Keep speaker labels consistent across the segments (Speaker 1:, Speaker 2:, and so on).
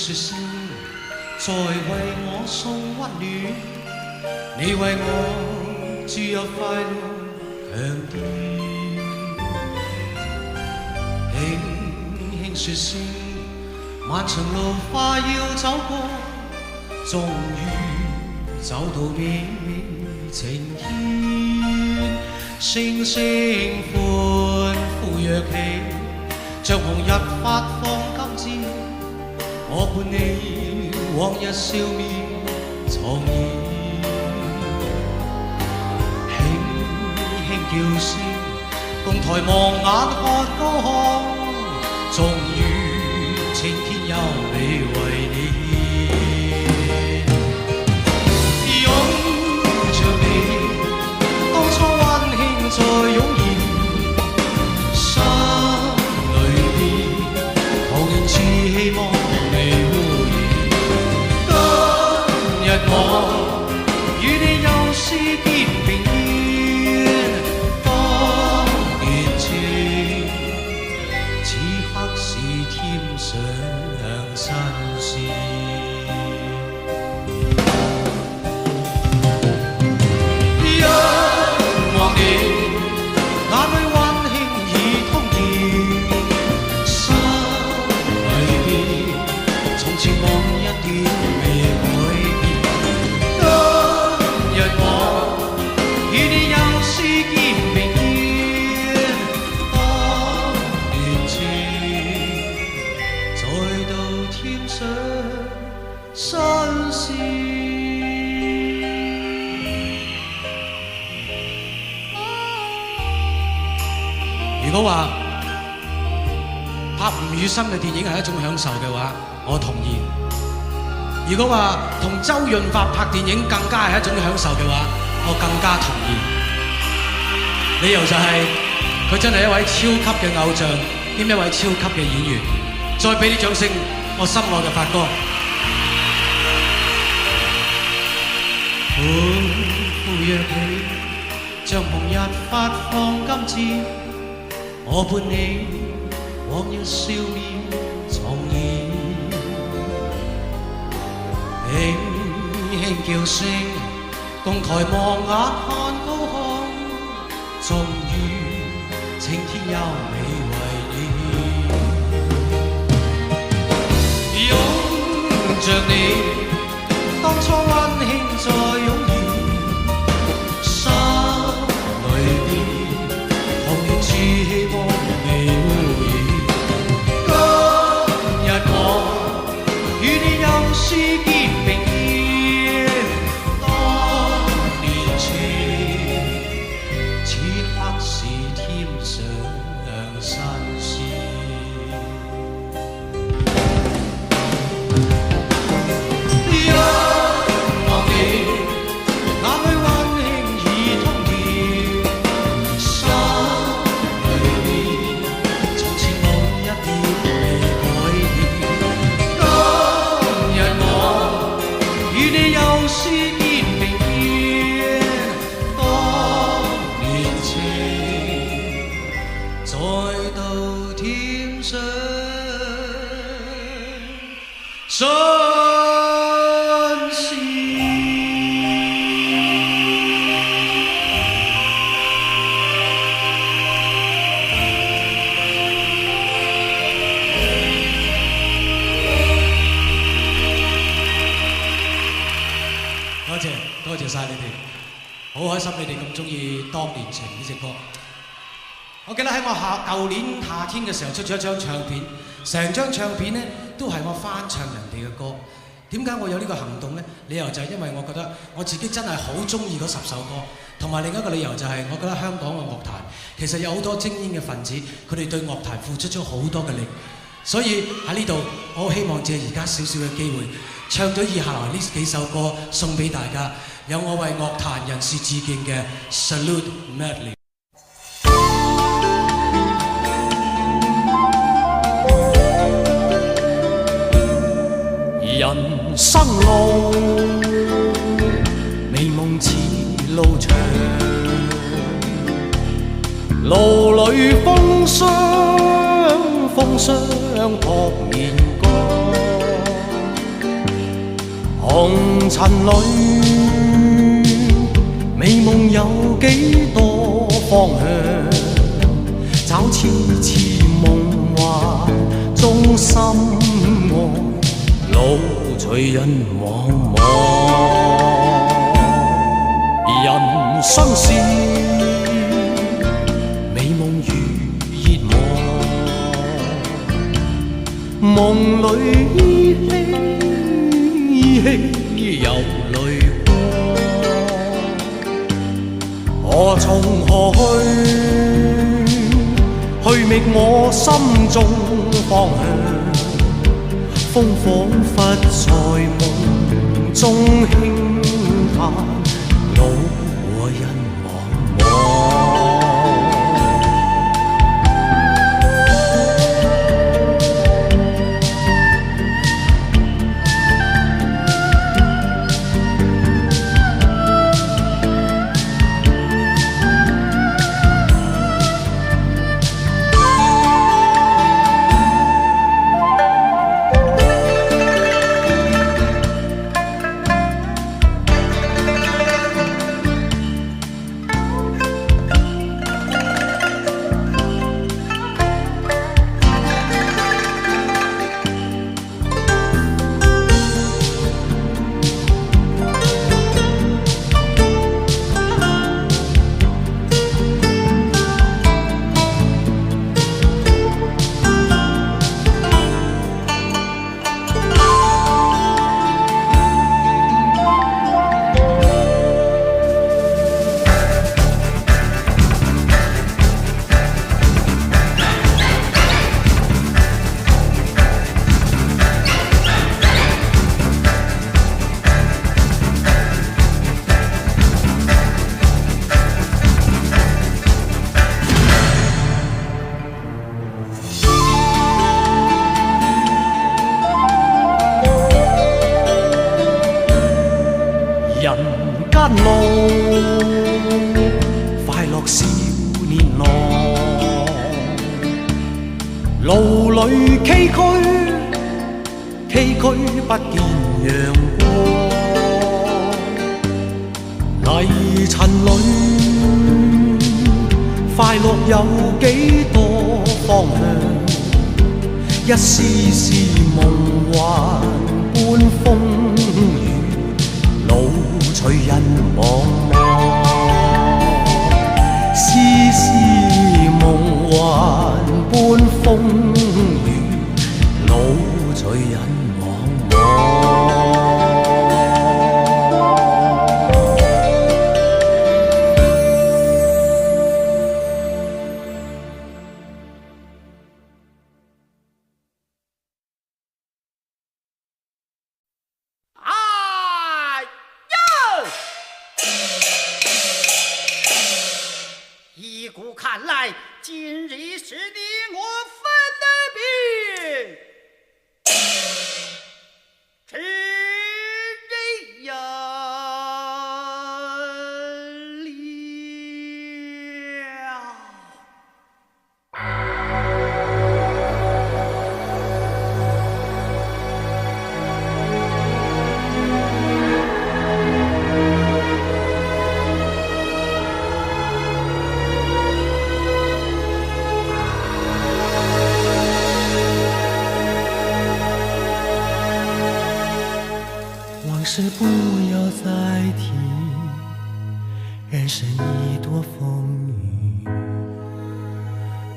Speaker 1: 說聲，在為我送溫暖，你為我注入快樂強電。輕輕說聲，漫長路快要走過，終於走到美晴天。星星歡呼躍起，像紅日發放金箭，我伴你往日笑面重現。輕輕叫聲，共抬望眼看高空，終於青天優美為你。擁着你，當初溫馨再湧現，心裏邊茫然似希望未污染。今日我與你又試肩並肩，當年情此刻是添上新鮮。如果話拍吳宇森嘅電影係一種享受嘅話，我同意。如果話同周潤發拍電影更加係一種享受嘅話，我更加同意。理由就係佢真係一位超級嘅偶像，兼一位超級嘅演員。再俾啲掌聲，我心愛嘅發哥。歡呼躍起，像紅日發放金箭，我伴你往日笑面重現。輕輕叫聲，共抬望眼看高空，終於青天優美為你。擁着你，當初溫馨再湧現，心裏邊彷然似希望未污染。今日我與你又試肩並肩，當年情此刻是添上新鮮。多謝晒你哋，好開心你哋咁中意《當年情》呢隻歌。我記得喺我舊年夏天嘅時候出咗一張唱片，成張唱片呢都係我翻唱人哋嘅歌。點解我有呢個行動呢？理由就係因為我覺得我自己真係好中意嗰10首歌，同埋另一個理由就係我覺得香港嘅樂壇其實有好多精英嘅分子，佢哋對樂壇付出咗好多嘅力。所以喺呢度，我好希望借而家少少嘅機會，唱咗以下來呢幾首歌送俾大家，有我為樂壇人士致敬嘅 Salute Medley。
Speaker 2: 人生路，美夢似路長，路裏風霜撲面幹。紅塵裏，美夢有幾多方向？找痴痴夢幻中心愛，路隨人茫茫。人生是美夢如熱望，夢裏依稀有淚光。我從何去覓我心中方向？風彷彿在夢中輕嘆，路和人茫茫。人間路，快樂少年郎，路裏崎嶇，崎嶇不見陽光。泥塵裏，快樂有幾多方向？一絲絲夢幻般風雨，路隨人茫茫。絲絲夢幻般風雨，路隨人茫茫。
Speaker 3: 依古看来，今日是你我分的饼，吃人呀
Speaker 2: 往事不要再提，人生已多风雨，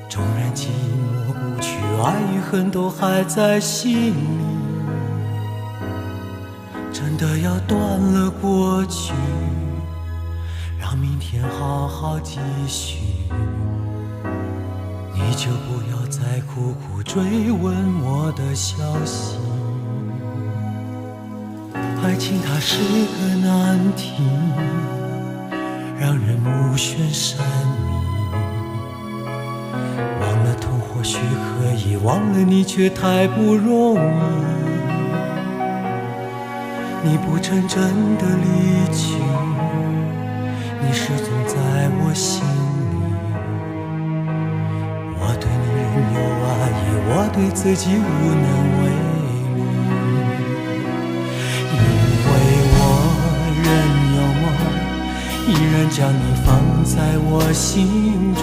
Speaker 2: 纵然寂寞不去，爱与恨都还在心里。真的要断了过去，让明天好好继续。你就不要再苦苦追问我的消息。爱情它是个难题，让人目眩神迷。忘了痛或许可以，忘了你却太不容易。你不曾真的离去，你始终在我心里。我对你仍有爱意，我对自己无能为力。因为然将你放在我心中，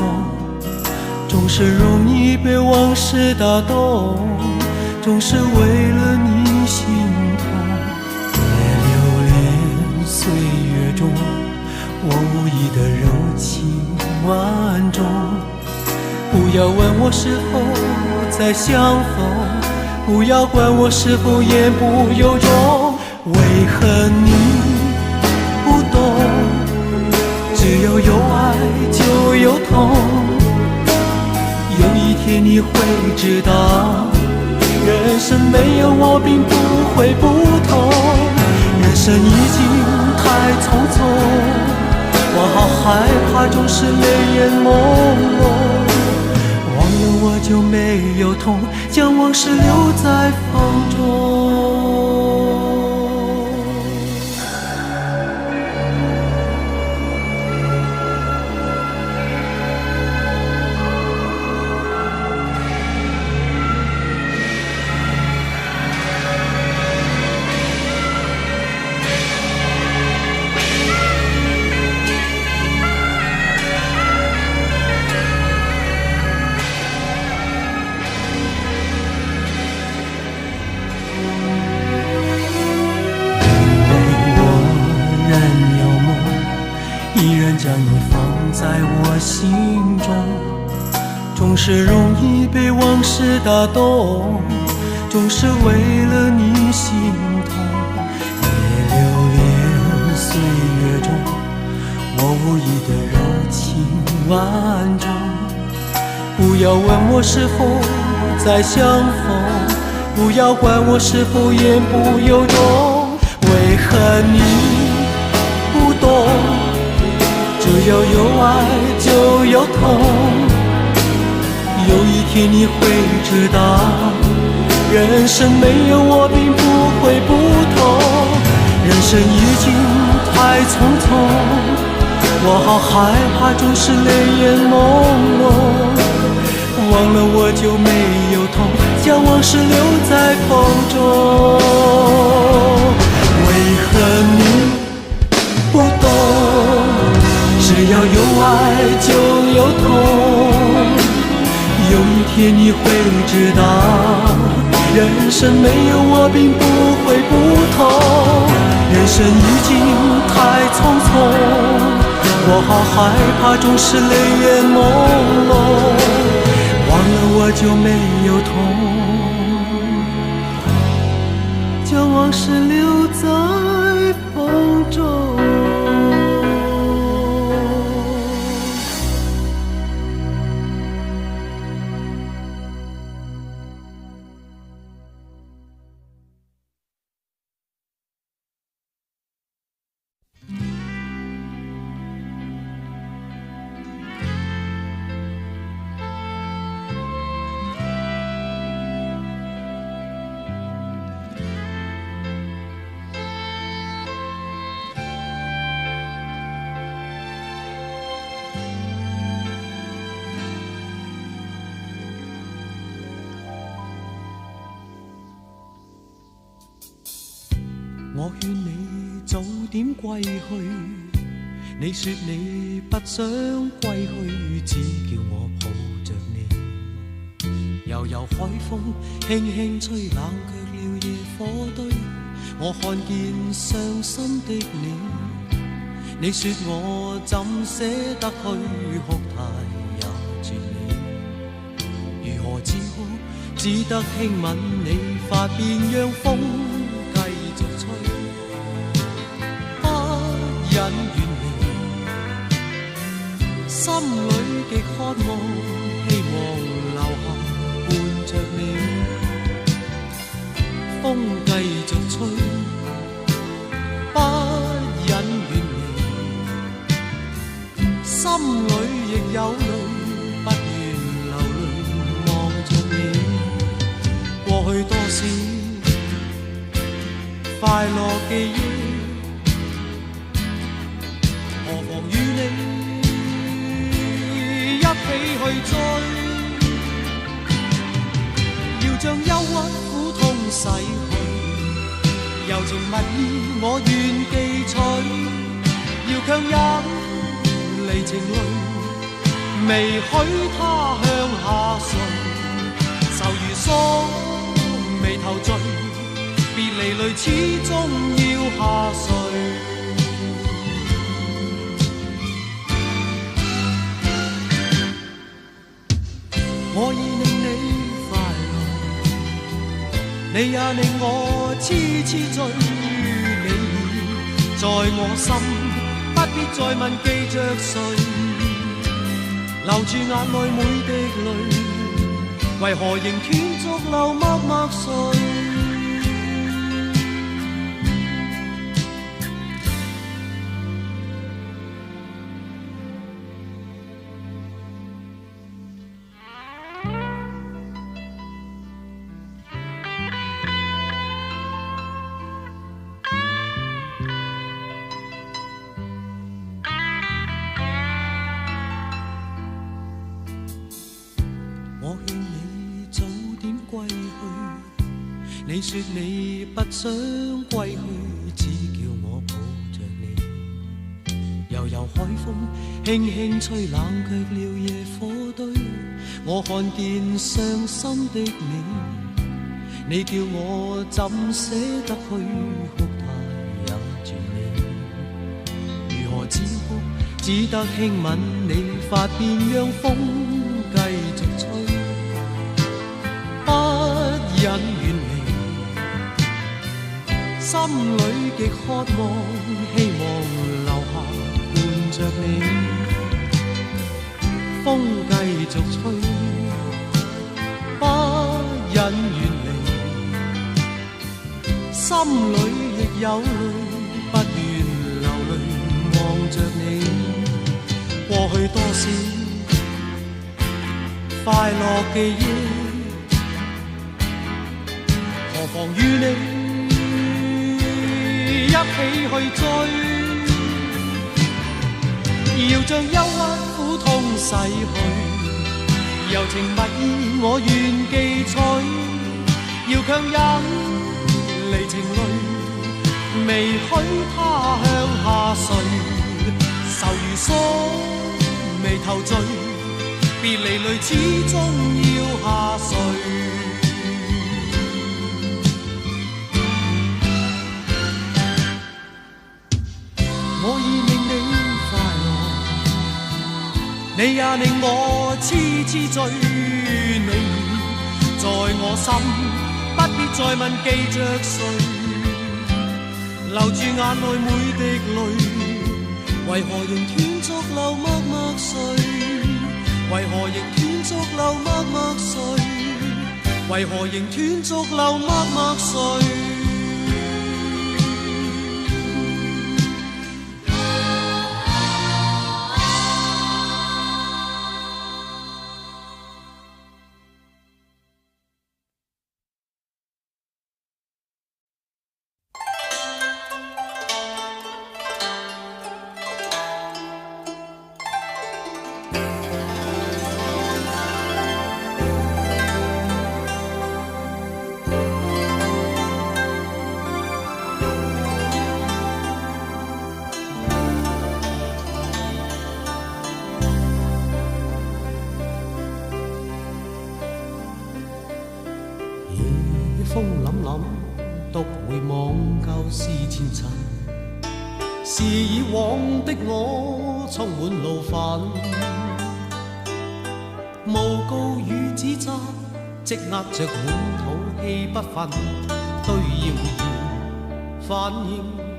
Speaker 2: 总是容易被往事打动，总是为了你心痛。别留恋岁月中我无意的柔情万种，不要问我是否再相逢，不要管我是否言不由衷。为何你不懂，只要有爱就有痛，有一天你会知道，人生没有我并不会不同。人生已经太匆匆，我好害怕总是泪眼朦胧，忘了我就没有痛，将往事留在风中。将你放在我心中，总是容易被往事打动，总是为了你心痛。别留恋岁月中我无意的柔情万种，不要问我是否再相逢，不要管我是否言不由衷。为何你不懂，只要有爱就有痛，有一天你会知道，人生没有我并不会不同。人生已经太匆匆，我好害怕总是泪眼朦胧，忘了我就没有痛，将往事留在风中。为何你不懂，只要有爱就有痛，有一天你会知道，人生没有我并不会不同。人生已经太匆匆，我好害怕总是泪眼朦胧，忘了我就没有痛，将往事留在风中。我勸你早點歸去，你說你不想歸去，只叫我抱着你。悠悠海風輕輕吹，冷卻了野火堆，我看見傷心的你。你說我怎捨得去，哭態也絕美，如何止哭，只得輕吻你髮邊，讓風繼續吹，不忍遠離，心裏極渴望，希望留下伴着你，風繼續吹，不忍遠離，心裏亦有淚，不願流淚望着你，過去多少快樂記憶，何妨與你一起去追，要將憂鬱苦痛洗去，柔情蜜意我願記取，要強忍離情淚，未許他向下垂，愁如鎖眉頭聚，別離淚始終要下垂。我已令你快樂，你也令我痴痴醉。你已在我心，不必再問記着誰，留住眼內每滴淚，為何仍斷續流默默垂？你說你不想歸去，只叫我抱着你。悠悠海風輕輕吹，冷卻了野火堆。我看見傷心的你，你叫我怎捨得去哭態也絕美。如何止哭，只得輕吻你髮邊，讓風繼續吹，不忍遠離。心裏極渴望，希望留下伴着你。風繼續吹，不忍遠離。心裏亦有淚，不願流淚望着你。過去多少快樂記憶，何妨與你一起去追，要將憂鬱苦痛逝去，柔情蜜意我願記取，要強忍離情淚，未許他向下垂，愁如鎖眉頭聚，別離淚始終要下垂。我已令你快樂，你也令我痴痴醉。你在我心，不必再問記着誰，留住眼內每滴淚，為何仍斷續流默默垂？為何仍斷續流默默垂？為何仍斷續流默默垂？風凜凜，獨回望舊事前塵，是以往的我充滿怒憤，誣告與指責積壓着滿肚氣不忿，對謠言反應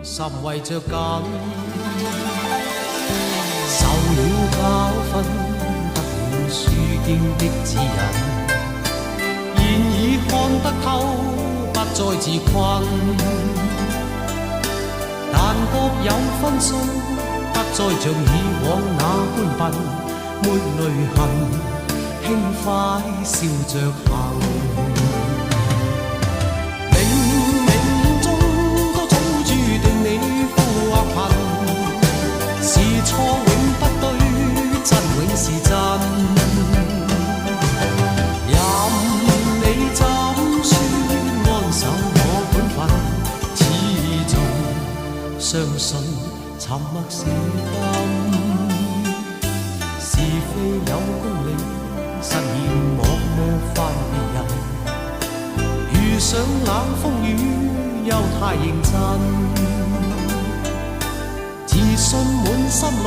Speaker 2: 甚為着緊，受了教訓，得了書經的指引。現已看得透，不再自困，但各有分數，不再像以往那般笨，抹淚痕，輕快笑着行。冥冥中都早注定你富或貧，是錯永不對，真永是真。相信沉默是金，非有公理，實現莫犯別人。遇上冷風雨，又太認真。自信滿心裏，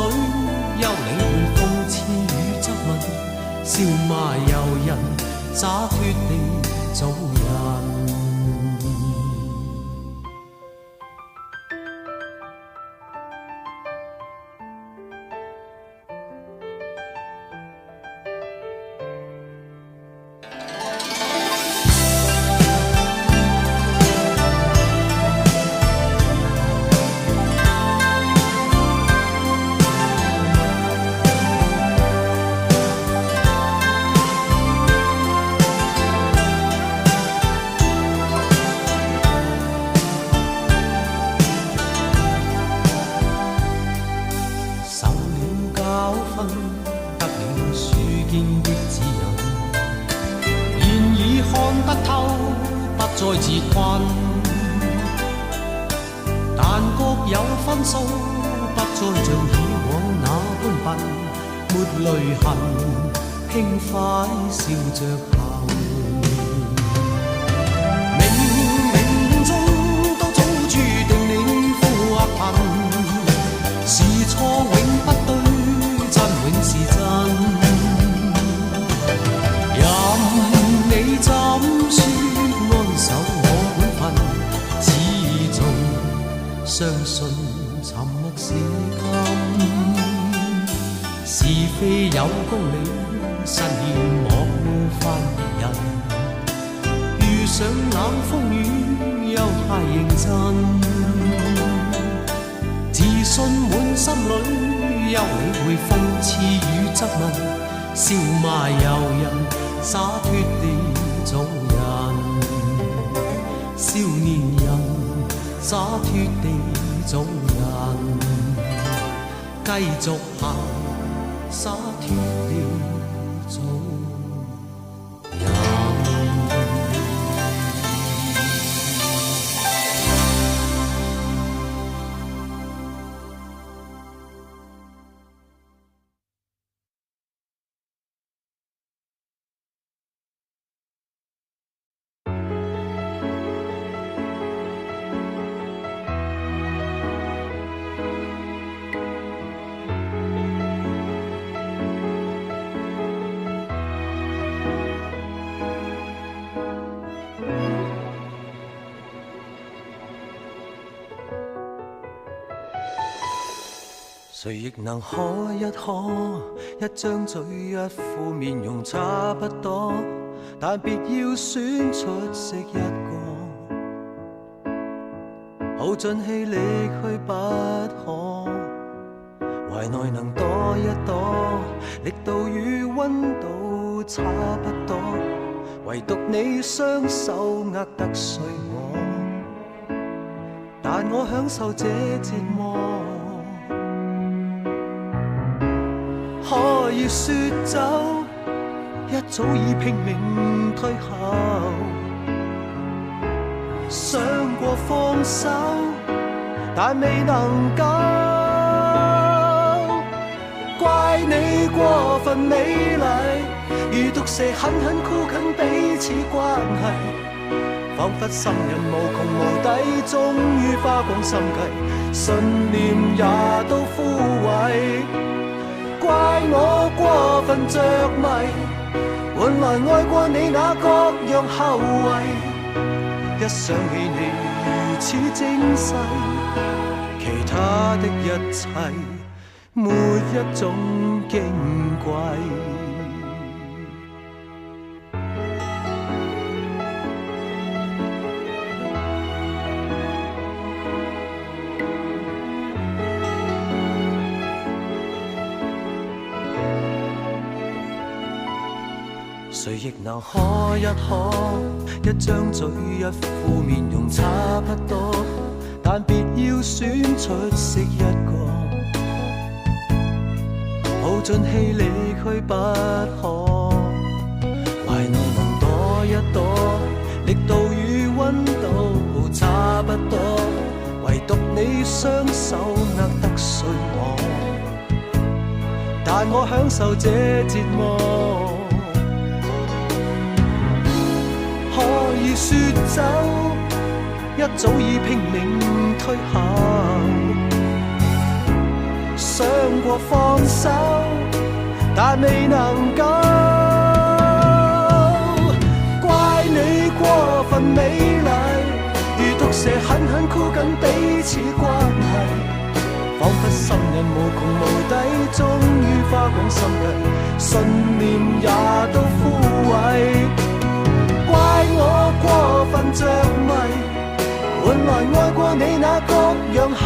Speaker 2: 休理會諷刺與質問，笑罵由人，灑脱地做人。但各有分數，不再像以往那般笨，沒淚痕，輕快笑着行。冥冥中都早注定你富或貧，是錯永不對，真永是真。任你怎說安守我本分，始終相信沉默是金。是非有公理，實現莫犯別人。遇上冷風雨，又太認真。自信滿心裏，休理會諷刺與質問，笑罵由人，灑脱地做人。少年人，灑脱地做人，繼續行，灑脱地做人。誰亦能可一張嘴一副面容差不多，但別要選出色一個，耗盡氣力去不可，懷內能躲一躲，力度與溫度差不多，唯獨你雙手握得碎我，但我享受這折磨。可以說走，一早已拼命退後，想過放手，但未能夠。怪你過分美麗，如毒蛇狠狠箍緊彼此關係，彷彿心人無窮無底，終於花光心計，信念也都枯萎。怪我過分着迷，換來愛過你那各樣後遺。一想起你如此精細，其他的一切沒一種矜貴。誰亦能可一張嘴一副面容差不多，但別要選出色一個，耗盡氣力去不可，懷內能躲一躲，力度與溫度差不多，唯獨你雙手握得碎我，但我可享受這折磨？可以說走，一早已拼命推後。想過放手，但未能夠。怪你過分美麗，如毒蛇狠狠箍緊彼此關係，彷彿心癮無窮無底，終於花光心計，信念也都枯萎。怪我過分着迷，換來愛過你那各樣後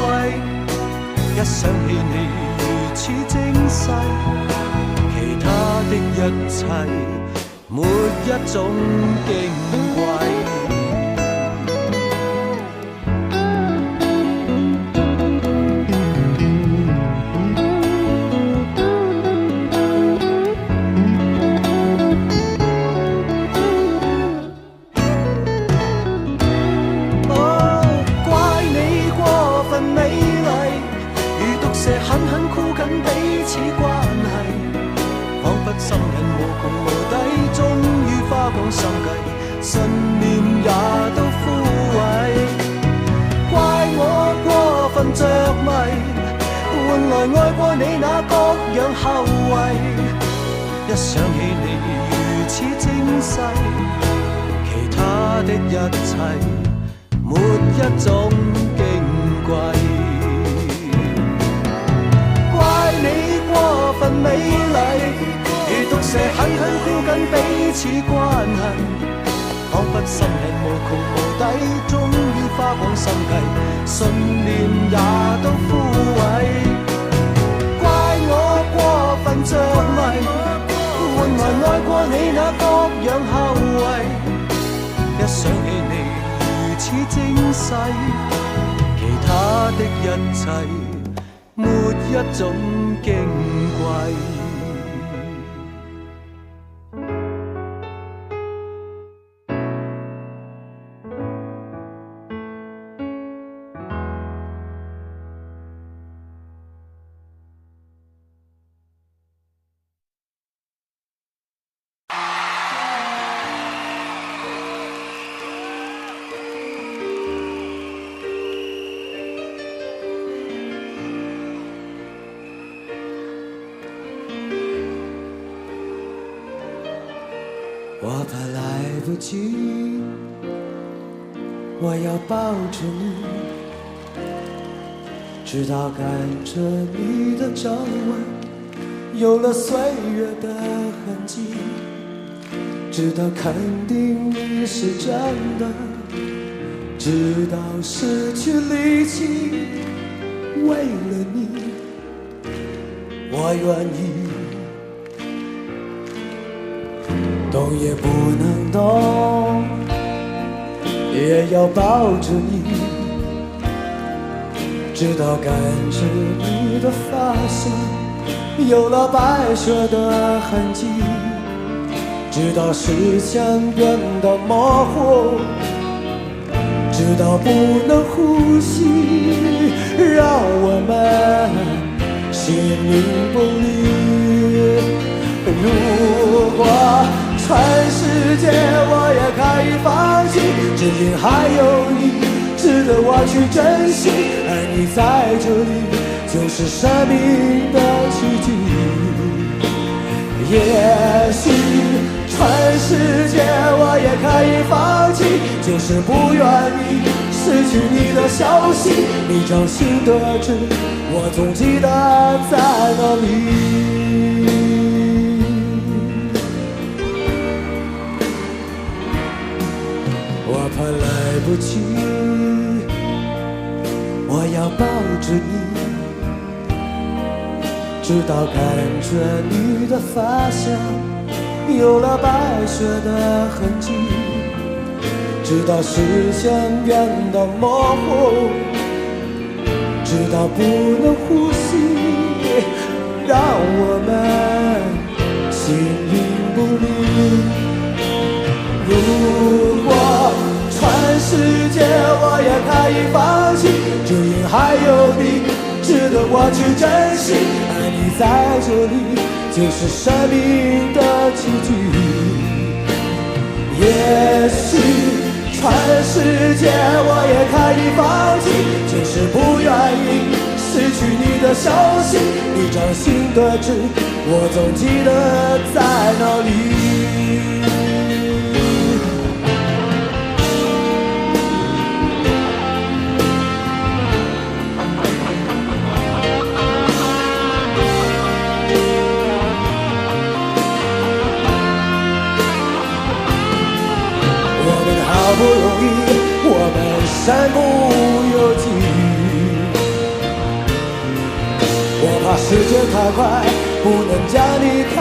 Speaker 2: 遺。一想起你如此精細，其他的一切沒一種矜貴。狠狠箍緊彼此關係，彷彿心癮無窮無底，終於花光心計，信念也都枯萎。怪我過分着迷，換來愛過你那各樣後遺。一想起你如此精細，其他的一切沒一種矜貴。你過分美麗，如毒蛇狠狠箍緊彼此關係，彷彿心癮無窮無底，終於花光心計，信念也都枯萎。怪我過分着迷，換來愛過你那各樣後遺。一想起你如此精細，其他的一切沒一種矜貴。我怕來不及，我要抱着你，直到看着你的皱紋有了歲月的痕跡，直到肯定你是真的，直到失去力氣，為了你，我願意。動也不能動，也要抱着你，直到感覺你的髮線有了白雪的痕跡，直到視線變得模糊，直到不能呼吸，讓我們形影不離。如果全世界我也可以放棄，只因還有你值得我去珍惜，而你在這裡就是生命的奇蹟。也許全世界我也可以放棄，就是不願意失去你的消息，你掌心的痣我總記得在哪裡。我怕來不及，我要抱着你，直到感覺你的髮香有了白雪的痕跡，直到視線變得模糊，直到不能呼吸，讓我們形影不離。如果全世界我也可以放棄，只因還有你值得我去珍惜。而你在这里，就是生命的奇迹。也许全世界我也可以放弃，就是不愿意失去你的消息。你掌心的痣，我总记得在哪里。好不容易我们身不由己，我怕时间太快，不能将你看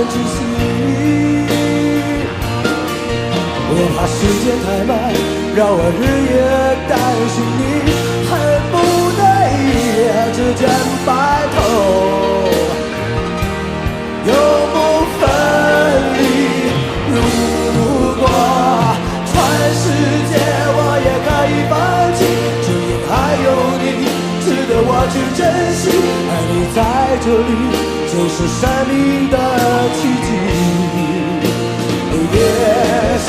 Speaker 2: 仔细。我怕时间太慢，让我日夜担心你，恨不得一夜之间白头，永不分离。如果全世界我也可以放弃，只因还有你值得我去珍惜。而你在这里，就是生命的奇迹。也许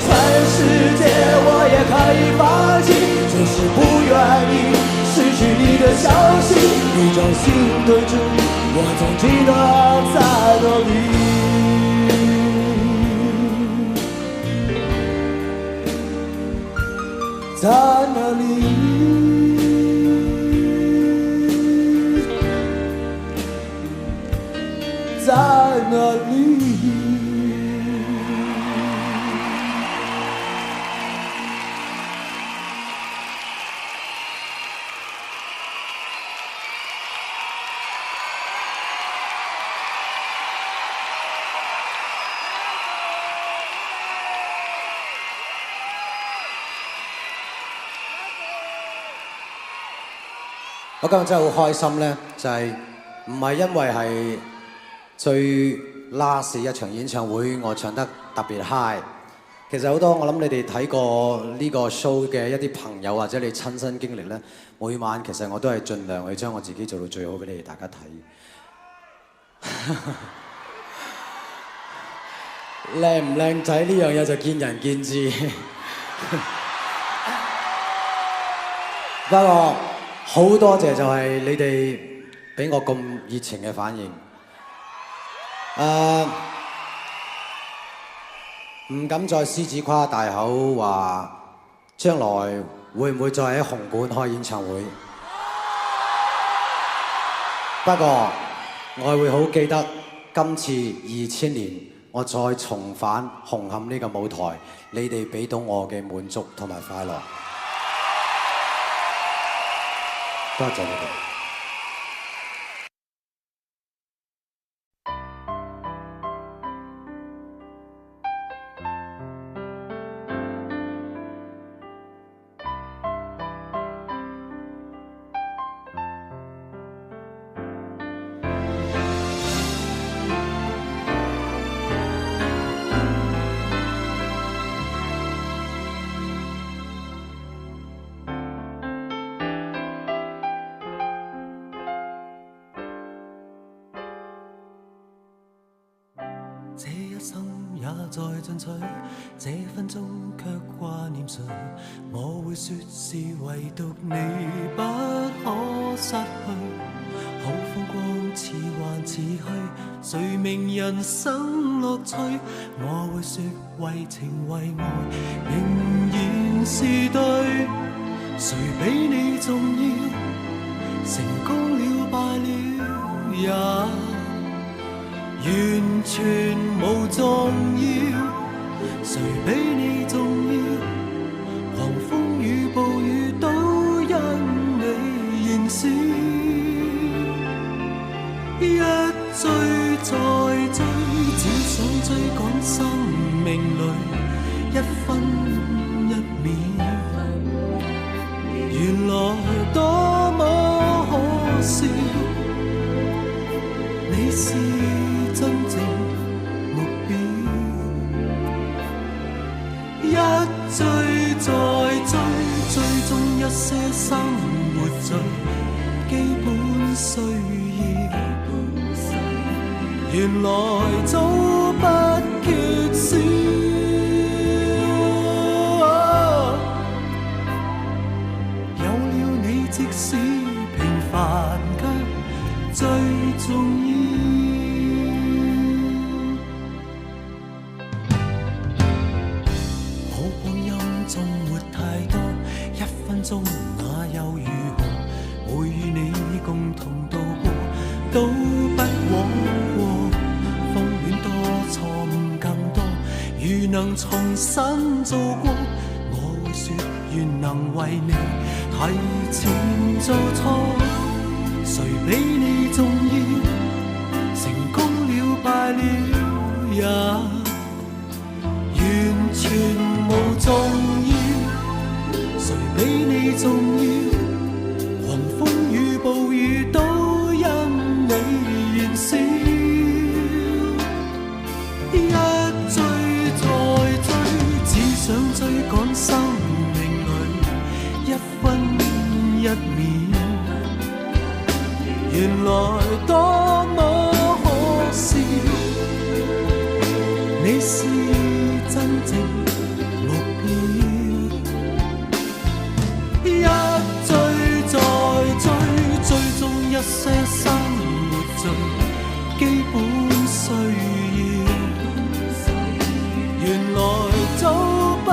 Speaker 2: 全世界我也可以放弃，就是不愿意失去你的消息。一掌心对峙，我总记得在哪里。在哪里？在哪里？我今日真係好開心咧，就係唔係因為係最 last 一場演唱會，我唱得特別 high。其實好多我諗你哋睇過呢個 show 嘅一啲朋友或者你親身經歷咧，每晚其實我都係盡量去將我自己做到最好俾你哋大家睇。靚唔靚仔呢樣嘢就見仁見智。不過好多謝就係你哋俾我咁熱情嘅反應。唔敢再獅子誇大口話將來會唔會再喺紅館開演唱會。不過我會好記得今次2000年我再重返紅磡呢個舞台，你哋俾到我嘅滿足同埋快樂。多謝你哋。
Speaker 4: 這一生也在進取，這分鐘卻掛念誰？我會說是唯獨你不可失去。好風光似幻似虛，誰明人生樂趣？我會說為情為愛仍然是對，誰比你重要？成功了敗了也完全無重要，誰比你重要？狂風與暴雨都因你燃燒，一追再追，只想追趕生命裏一分一秒，原來多麼可笑，你是真正目標，一追再追，追蹤一些生活最需要，原來早不缺少。有了你，即使平凡卻最重要。好光陰縱沒太多，一分鐘那又如何？會與你共同度過，都不枉過。風戀多，錯誤更多，如能重新做過，我會說願能為你提前做錯。誰比你重要？成功了敗了也完全無重要。誰比你重要？狂風與暴雨都因你燃燒。一追再追，只想追趕生命裏一分一秒。原來多麼可笑，你是真正目標。一追再追，追蹤一些生活最基本需要。原來早不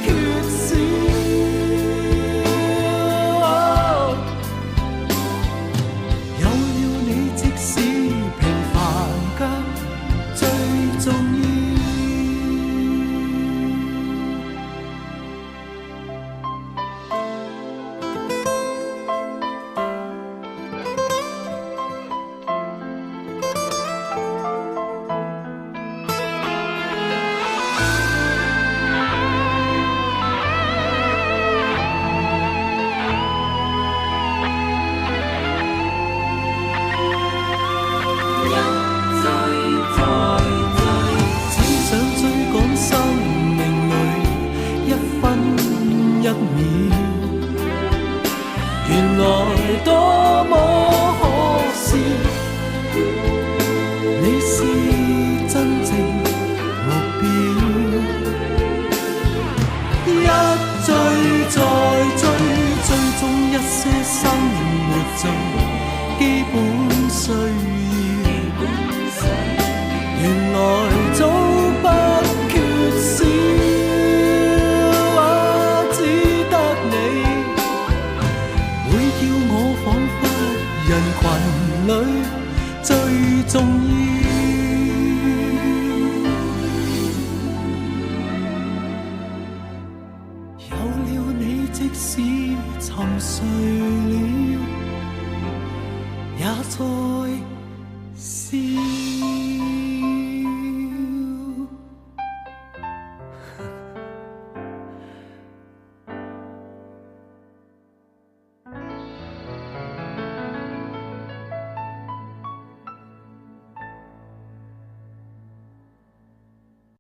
Speaker 4: 缺少。有了你，即使平凡卻最重要。原來多麼可笑，你是真正目標。一追再追，追蹤一些生活最基本需要。原來早不缺少。人群裏最重要，有了你，即使沉睡了，也在笑。